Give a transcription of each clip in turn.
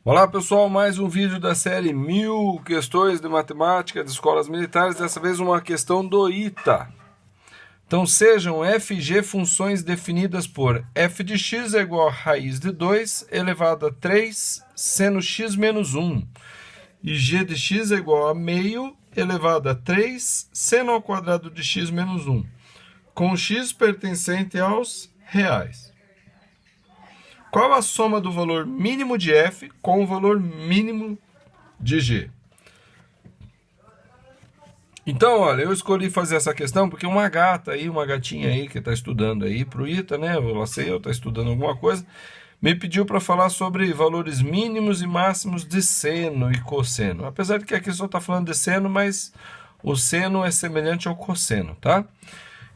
Olá pessoal, mais um vídeo da série 1000 questões de matemática de escolas militares, dessa vez uma questão do ITA. Então sejam f e g funções definidas por f de x é igual a raiz de 2 elevado a 3 seno x menos 1 e g de x é igual a meio elevado a 3 seno ao quadrado de x menos 1, com x pertencente aos reais. Qual a soma do valor mínimo de f com o valor mínimo de g? Então, olha, eu escolhi fazer essa questão porque uma gatinha aí que está estudando aí para o ITA, né? Eu está estudando alguma coisa, me pediu para falar sobre valores mínimos e máximos de seno e cosseno. Apesar de que aqui só está falando de seno, mas o seno é semelhante ao cosseno, tá?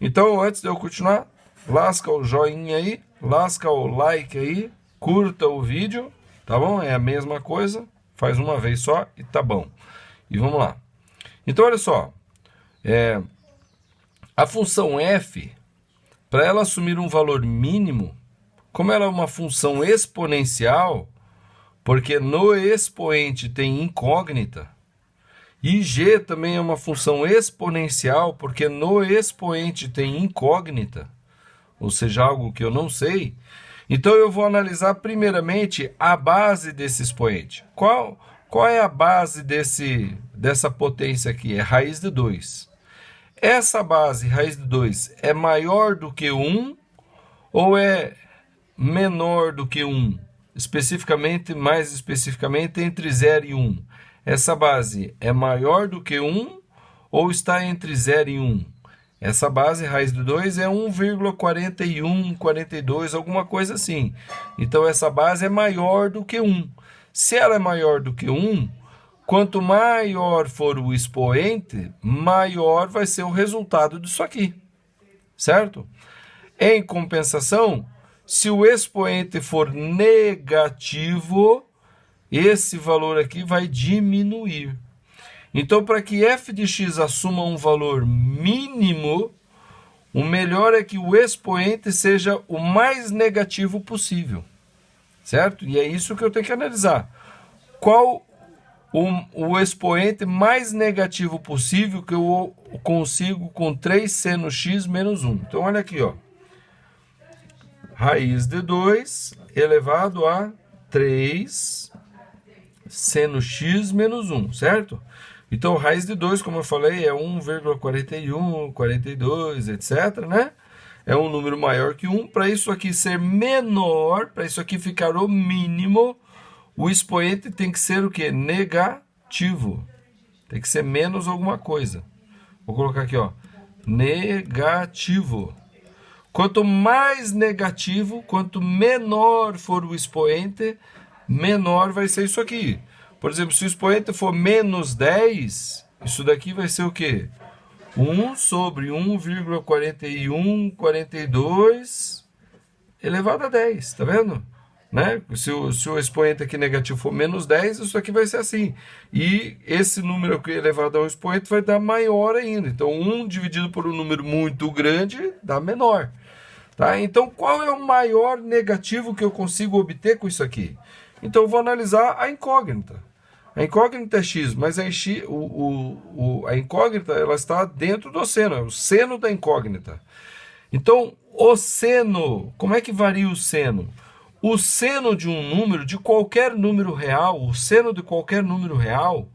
Então, antes de eu continuar, lasca o joinha aí, lasca o like aí, curta o vídeo, tá bom? É a mesma coisa, faz uma vez só e tá bom. E vamos lá. Então, olha só, a função f, para ela assumir um valor mínimo, como ela é uma função exponencial, porque no expoente tem incógnita, e g também é uma função exponencial, porque no expoente tem incógnita, ou seja, algo que eu não sei. Então eu vou analisar primeiramente a base desse expoente. Qual é a base dessa potência aqui? É raiz de 2. Essa base, raiz de 2, é maior do que 1 ou é menor do que 1? Mais especificamente, entre 0 e 1. Essa base é maior do que 1 ou está entre 0 e 1? Essa base, raiz de 2, é 1,41, 42, alguma coisa assim. Então, essa base é maior do que 1. Se ela é maior do que 1, quanto maior for o expoente, maior vai ser o resultado disso aqui, certo? Em compensação, se o expoente for negativo, esse valor aqui vai diminuir. Então, para que f de x assuma um valor mínimo, o melhor é que o expoente seja o mais negativo possível, certo? E é isso que eu tenho que analisar. Qual o expoente mais negativo possível que eu consigo com 3 seno x menos 1? Então, olha aqui, ó. Raiz de 2 elevado a 3 seno x menos 1, certo? Então, raiz de 2, como eu falei, é 1,41, 42, etc, né? É um número maior que 1. Para isso aqui ser menor, para isso aqui ficar o mínimo, o expoente tem que ser o quê? Negativo. Tem que ser menos alguma coisa. Vou colocar aqui, ó. Negativo. Quanto mais negativo, quanto menor for o expoente, menor vai ser isso aqui. Por exemplo, se o expoente for menos 10, isso daqui vai ser o quê? 1 sobre 1,4142 elevado a 10, tá vendo? Né? Se o expoente aqui negativo for menos 10, isso aqui vai ser assim. E esse número aqui elevado ao expoente vai dar maior ainda. Então, 1 dividido por um número muito grande dá menor. Tá? Então, qual é o maior negativo que eu consigo obter com isso aqui? Então, eu vou analisar a incógnita. A incógnita é x, mas a incógnita ela está dentro do seno, é o seno da incógnita. Então, o seno, como é que varia o seno? O seno de um número, de qualquer número real, o seno de qualquer número real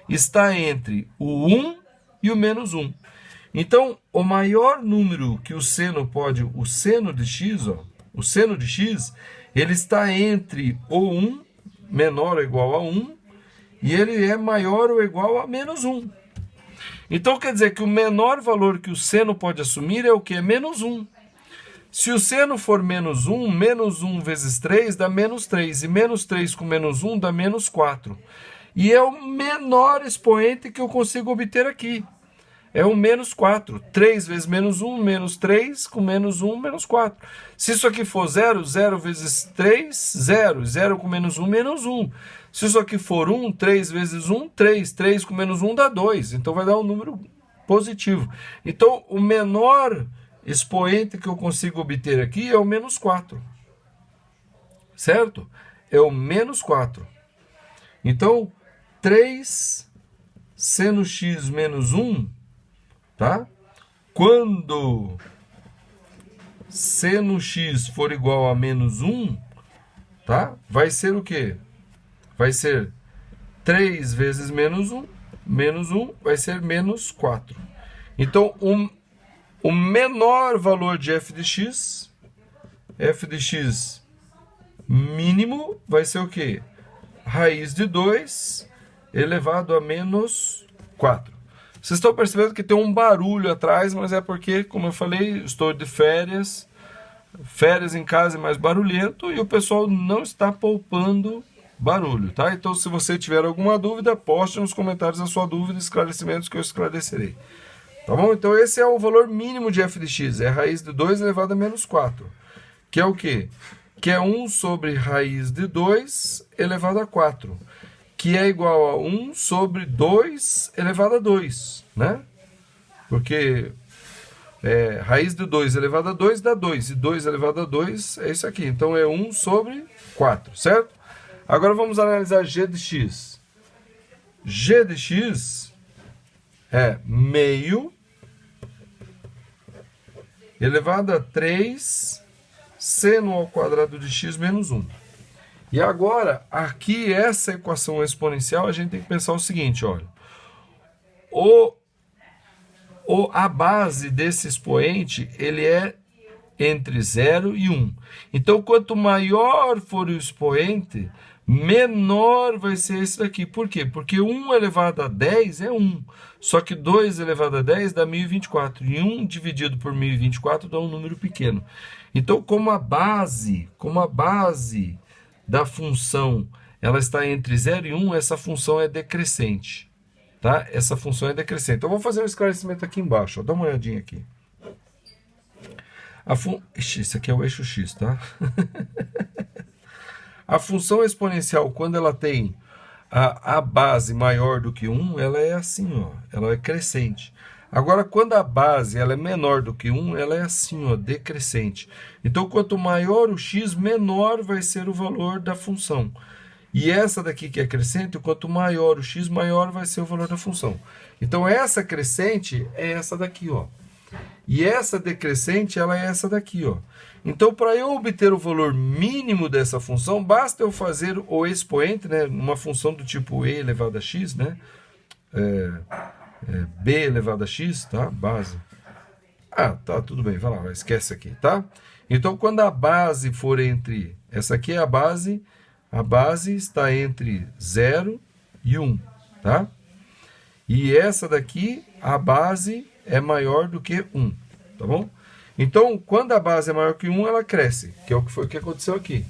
está entre o 1 e o menos 1. Então, o maior número que o seno de x, ó, o seno de x, ele está entre o 1, menor ou igual a 1, e ele é maior ou igual a menos 1. Então, quer dizer que o menor valor que o seno pode assumir é o que? Menos 1. Se o seno for menos 1 vezes 3 dá menos 3. E menos 3 com menos 1 dá menos 4. E é o menor expoente que eu consigo obter aqui. É o menos 4. 3 vezes menos 1, menos 3, com menos 1, menos 4. Se isso aqui for 0, 0 vezes 3, 0. 0 com menos 1, menos 1. Se isso aqui for 1, 3 vezes 1, 3. 3 com menos 1 dá 2. Então vai dar um número positivo. Então o menor expoente que eu consigo obter aqui é o menos 4. Certo? É o menos 4. Então, 3 seno x menos 1, tá? Quando seno x for igual a menos 1, tá? Vai ser o quê? Vai ser 3 vezes menos 1 vai ser menos 4. Então, o menor valor de f de x mínimo vai ser o quê? Raiz de 2 elevado a menos 4. Vocês estão percebendo que tem um barulho atrás, mas é porque, como eu falei, estou de férias. Férias em casa é mais barulhento e o pessoal não está poupando barulho, tá? Então, se você tiver alguma dúvida, poste nos comentários a sua dúvida e esclarecimentos que eu esclarecerei. Tá bom? Então, esse é o valor mínimo de f de x, é raiz de 2 elevado a menos 4. Que é o quê? Que é 1 sobre raiz de 2 elevado a 4. Que é igual a 1 sobre 2 elevado a 2, né? Porque raiz de 2 elevado a 2 dá 2. E 2 elevado a 2 é isso aqui. Então, é 1 sobre 4, certo? Agora, vamos analisar g de x. G de x é meio elevado a 3 seno ao quadrado de x menos 1. E agora, aqui, essa equação exponencial, a gente tem que pensar o seguinte, olha. A base desse expoente, ele é entre 0 e 1. Então, quanto maior for o expoente, menor vai ser esse daqui. Por quê? Porque 1 elevado a 10 é 1. Só que 2 elevado a 10 dá 1024. E 1 dividido por 1024 dá um número pequeno. Então, como a base da função ela está entre 0 e 1, essa função é decrescente. Tá? Essa função é decrescente. Eu vou fazer um esclarecimento aqui embaixo. Ó. Dá uma olhadinha aqui. Isso aqui é o eixo x, tá? A função exponencial, quando ela tem a base maior do que 1, ela é assim, ó, ela é crescente. Agora, quando a base ela é menor do que 1, ela é assim, ó, decrescente. Então, quanto maior o x, menor vai ser o valor da função. E essa daqui que é crescente, quanto maior o x, maior vai ser o valor da função. Então, essa crescente é essa daqui, ó. E essa decrescente, ela é essa daqui, ó. Então, para eu obter o valor mínimo dessa função, basta eu fazer o expoente, né, uma função do tipo e elevado a x, né, b elevado a x, tá, base. Tá, tudo bem, vai lá, esquece aqui, tá? Então, quando a base for entre, essa aqui é a base está entre 0 e 1, tá? E essa daqui, a base é maior do que 1, tá bom? Então, quando a base é maior que 1, ela cresce, que é o que foi que aconteceu aqui.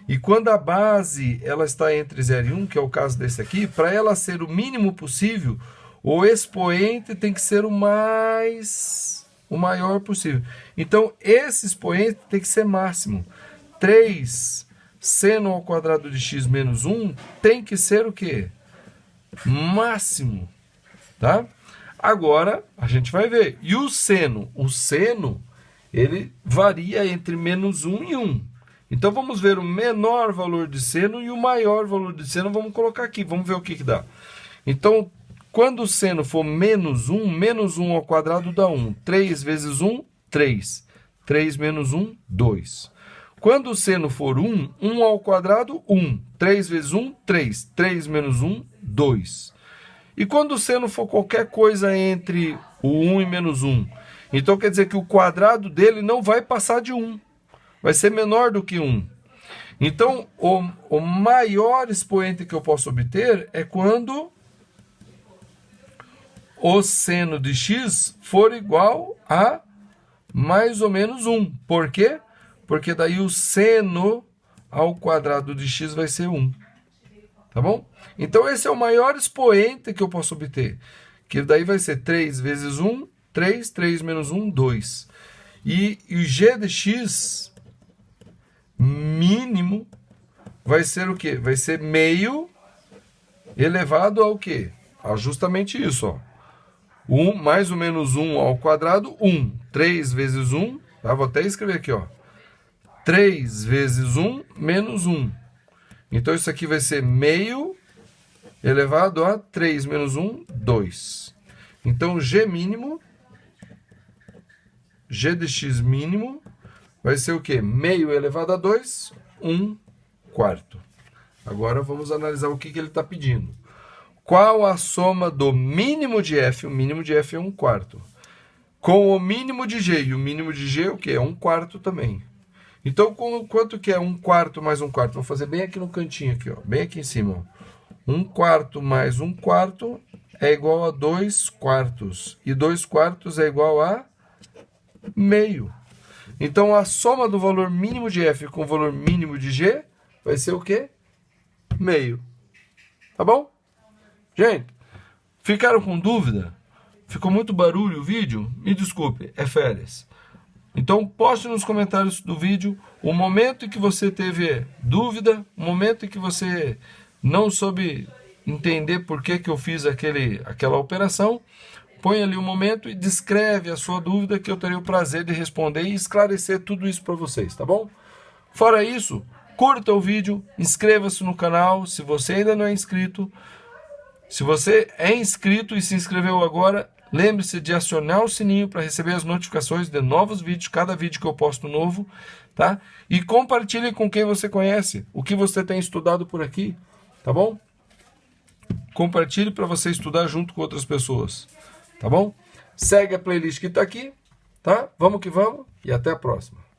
E quando a base ela está entre 0 e 1, que é o caso desse aqui, para ela ser o mínimo possível, o expoente tem que ser o maior possível. Então, esse expoente tem que ser máximo. 3 seno ao quadrado de x menos 1 tem que ser o quê? Máximo, tá? Agora, a gente vai ver. E o seno? O seno, ele varia entre menos 1 e 1. Então, vamos ver o menor valor de seno e o maior valor de seno. Vamos colocar aqui, vamos ver o que dá. Então, quando o seno for menos 1 ao quadrado dá 1. 3 vezes 1, 3. 3 menos 1, 2. Quando o seno for 1 ao quadrado, 1. 3 vezes 1, 3. 3 menos 1, 2. E quando o seno for qualquer coisa entre o 1 e menos 1, então quer dizer que o quadrado dele não vai passar de 1. Vai ser menor do que 1. Então, o maior expoente que eu posso obter é quando o seno de x for igual a mais ou menos 1. Por quê? Porque daí o seno ao quadrado de x vai ser 1. Tá bom? Então, esse é o maior expoente que eu posso obter. Que daí vai ser 3 vezes 1, 3. 3 menos 1, 2. E o g de x mínimo vai ser o quê? Vai ser meio elevado ao quê? A justamente isso, ó. 1 mais ou menos 1 ao quadrado, 1. 3 vezes 1, tá? Vou até escrever aqui, ó. 3 vezes 1 menos 1. Então, isso aqui vai ser meio elevado a 3 menos 1, 2. Então, G mínimo, G de x mínimo, vai ser o quê? Meio elevado a 2, 1 quarto. Agora vamos analisar o que ele está pedindo. Qual a soma do mínimo de f? O mínimo de f é 1 quarto. Com o mínimo de g. E o mínimo de g é o quê? É 1 quarto também. Então, quanto que é 1 quarto mais 1 quarto? Vou fazer bem aqui no cantinho, aqui, ó, bem aqui em cima. Ó. 1 quarto mais 1 quarto é igual a 2 quartos. E 2 quartos é igual a meio. Então, a soma do valor mínimo de f com o valor mínimo de g vai ser o quê? Meio. Tá bom? Gente, ficaram com dúvida? Ficou muito barulho o vídeo? Me desculpe, é férias. Então, poste nos comentários do vídeo o momento em que você teve dúvida, o momento em que você não soube entender por que eu fiz aquela operação. Põe ali o momento e descreve a sua dúvida, que eu terei o prazer de responder e esclarecer tudo isso para vocês, tá bom? Fora isso, curta o vídeo, inscreva-se no canal se você ainda não é inscrito. Se você é inscrito e se inscreveu agora, lembre-se de acionar o sininho para receber as notificações de novos vídeos, cada vídeo que eu posto novo, tá? E compartilhe com quem você conhece, o que você tem estudado por aqui, tá bom? Compartilhe para você estudar junto com outras pessoas, tá bom? Segue a playlist que está aqui, tá? Vamos que vamos e até a próxima.